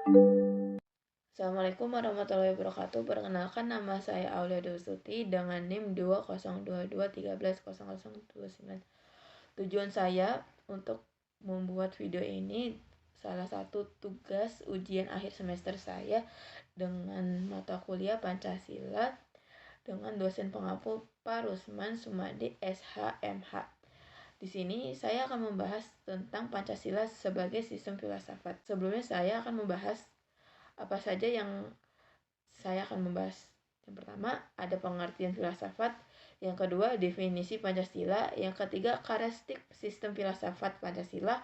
Assalamualaikum warahmatullahi wabarakatuh. Perkenalkan, nama saya Aulia Dusuti dengan NIM 2022130029. Tujuan saya untuk membuat video ini, salah satu tugas ujian akhir semester saya dengan mata kuliah Pancasila dengan dosen pengampu Pak Rusman Sumadi SHMH. Di sini saya akan membahas tentang Pancasila sebagai sistem filsafat. Sebelumnya saya akan membahas apa saja yang saya akan membahas. Yang pertama, ada pengertian filsafat. Yang kedua, definisi Pancasila. Yang ketiga, karakteristik sistem filsafat Pancasila.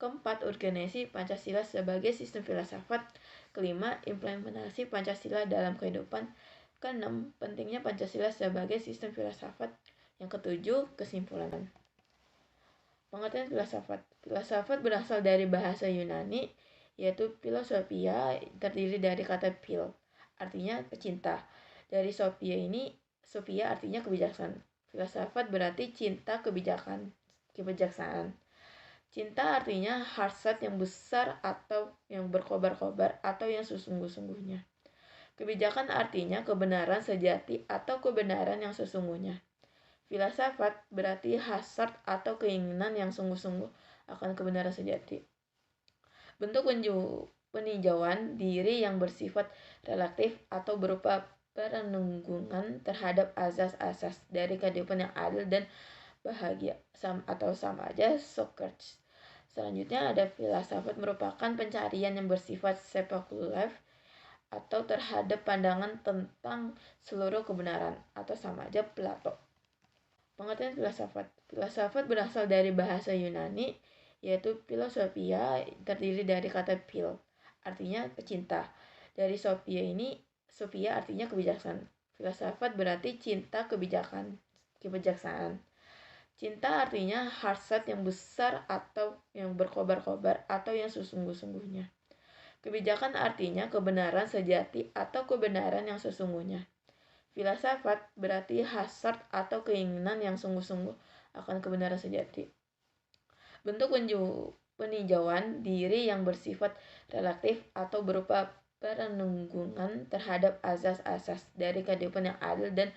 Keempat, organisasi Pancasila sebagai sistem filsafat. Kelima, implementasi Pancasila dalam kehidupan. Keenam, pentingnya Pancasila sebagai sistem filsafat. Yang ketujuh, kesimpulan. Pengertian filsafat. Filsafat berasal dari bahasa Yunani, yaitu philosophia, terdiri dari kata phil, artinya pecinta. Dari sophia artinya kebijaksanaan. Filsafat berarti cinta kebijaksanaan. Cinta artinya hasrat yang besar atau yang berkobar-kobar atau yang sesungguh-sungguhnya. Kebijakan artinya kebenaran sejati atau kebenaran yang sesungguhnya. Filsafat berarti hasrat atau keinginan yang sungguh-sungguh akan kebenaran sejati. Bentuk peninjauan diri yang bersifat relatif atau berupa penanggungan terhadap asas-asas dari kehidupan yang adil dan bahagia atau sama aja Socrates. Selanjutnya ada filsafat merupakan pencarian yang bersifat spekulatif atau terhadap pandangan tentang seluruh kebenaran atau sama aja Plato. Pengertian filsafat. Filsafat berasal dari bahasa Yunani, yaitu philosophia, terdiri dari kata phil, artinya pecinta. Dari sophia artinya kebijaksanaan. Filsafat berarti cinta kebijaksanaan. Cinta artinya hasrat yang besar atau yang berkobar-kobar atau yang sesungguh-sungguhnya. Kebijakan artinya kebenaran sejati atau kebenaran yang sesungguhnya. Filsafat berarti hasrat atau keinginan yang sungguh-sungguh akan kebenaran sejati. Bentuk peninjauan diri yang bersifat relatif atau berupa penanggungan terhadap asas-asas dari kehidupan yang adil dan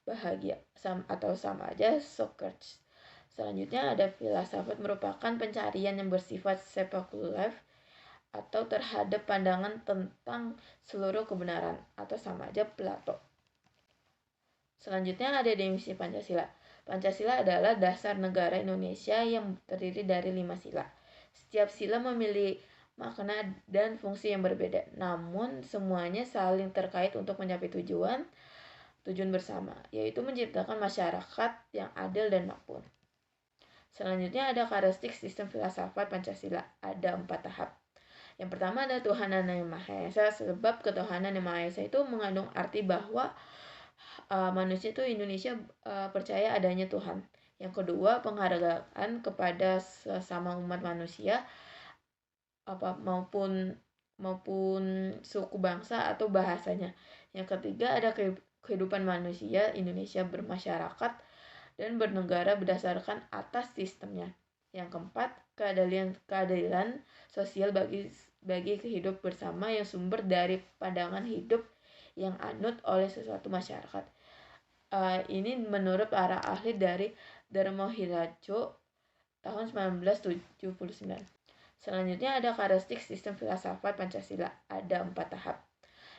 bahagia atau sama aja Socrates. Selanjutnya ada filsafat merupakan pencarian yang bersifat spekulatif atau terhadap pandangan tentang seluruh kebenaran atau sama aja Plato. Selanjutnya ada definisi Pancasila. Pancasila adalah dasar negara Indonesia yang terdiri dari 5 sila. Setiap sila memiliki makna dan fungsi yang berbeda, namun semuanya saling terkait untuk mencapai tujuan bersama, yaitu menciptakan masyarakat yang adil dan makmur. Selanjutnya ada karakteristik sistem filsafat Pancasila. Ada 4 tahap. Yang pertama ada Tuhanan yang Maha Esa, sebab ketuhanan yang Maha Esa itu mengandung arti bahwa manusia itu Indonesia percaya adanya Tuhan. Yang kedua, penghargaan kepada sesama umat manusia maupun suku bangsa atau bahasanya. Yang ketiga, ada kehidupan manusia Indonesia bermasyarakat dan bernegara berdasarkan atas sistemnya. Yang keempat, keadilan sosial bagi kehidup bersama yang sumber dari pandangan hidup yang anut oleh sesuatu masyarakat. Ini menurut para ahli dari Dharma Hirajo tahun 1979. Selanjutnya ada karakteristik sistem filsafat Pancasila. Ada 4 tahap.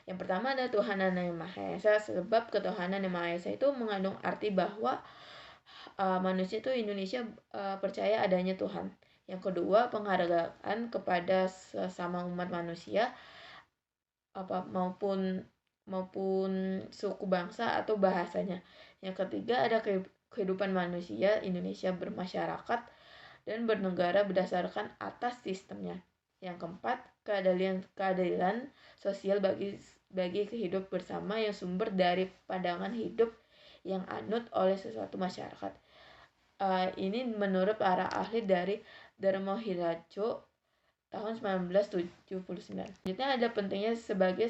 Yang pertama ada Tuhanan yang Maha Esa, sebab ketuhanan yang Maha Esa itu mengandung arti bahwa manusia itu Indonesia percaya adanya Tuhan. Yang kedua, penghargaan kepada sesama umat manusia maupun suku bangsa atau bahasanya. Yang ketiga ada kehidupan manusia Indonesia bermasyarakat dan bernegara berdasarkan atas sistemnya. Yang keempat, keadilan sosial bagi kehidup bersama yang sumber dari pandangan hidup yang anut oleh sesuatu masyarakat. Ini menurut para ahli dari Dharma Hirajo tahun 1979. Selanjutnya ada pentingnya sebagai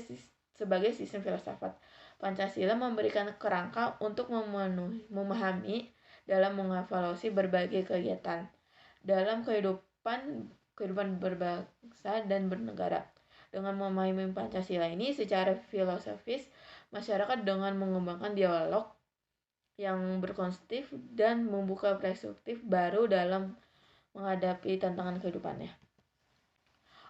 sistem filsafat. Pancasila memberikan kerangka untuk memahami dalam mengevaluasi berbagai kegiatan dalam kehidupan berbangsa dan bernegara. Dengan memahami Pancasila ini secara filosofis, masyarakat dengan mengembangkan dialog yang berkonstruktif dan membuka perspektif baru dalam menghadapi tantangan kehidupannya.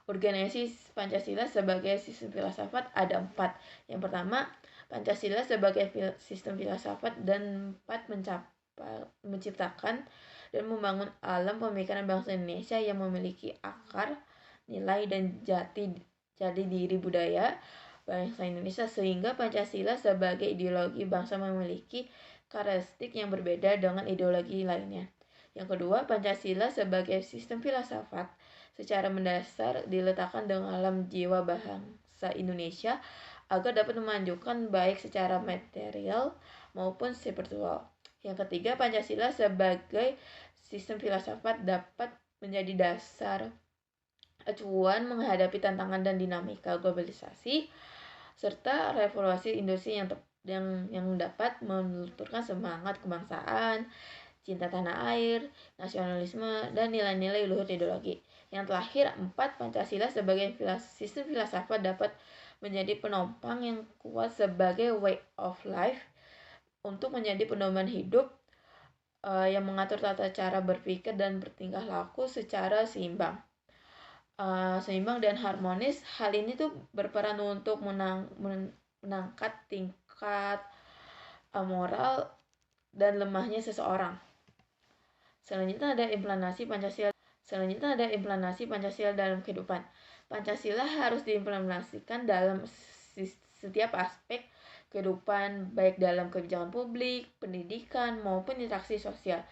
Urgensi Pancasila sebagai sistem filsafat ada 4. Yang pertama, Pancasila sebagai sistem filsafat dan menciptakan dan membangun alam pemikiran bangsa Indonesia yang memiliki akar, nilai, dan jati diri budaya bangsa Indonesia, sehingga Pancasila sebagai ideologi bangsa memiliki karakteristik yang berbeda dengan ideologi lainnya. Yang kedua, Pancasila sebagai sistem filsafat secara mendasar diletakkan dalam jiwa bangsa Indonesia agar dapat memajukan baik secara material maupun spiritual. Yang ketiga, Pancasila sebagai sistem filsafat dapat menjadi dasar acuan menghadapi tantangan dan dinamika globalisasi serta revolusi industri yang dapat melunturkan semangat kebangsaan, cinta tanah air, nasionalisme, dan nilai-nilai luhur ideologi. Yang terakhir, 4. Pancasila sebagai sistem filsafat dapat menjadi penopang yang kuat sebagai way of life untuk menjadi pedoman hidup yang mengatur tata cara berpikir dan bertingkah laku secara seimbang dan harmonis. Hal ini tuh berperan untuk menangkat tingkat moral dan lemahnya seseorang. Selanjutnya ada implementasi Pancasila dalam kehidupan. Pancasila harus diimplementasikan dalam setiap aspek kehidupan, baik dalam kebijakan publik, pendidikan, maupun interaksi sosial.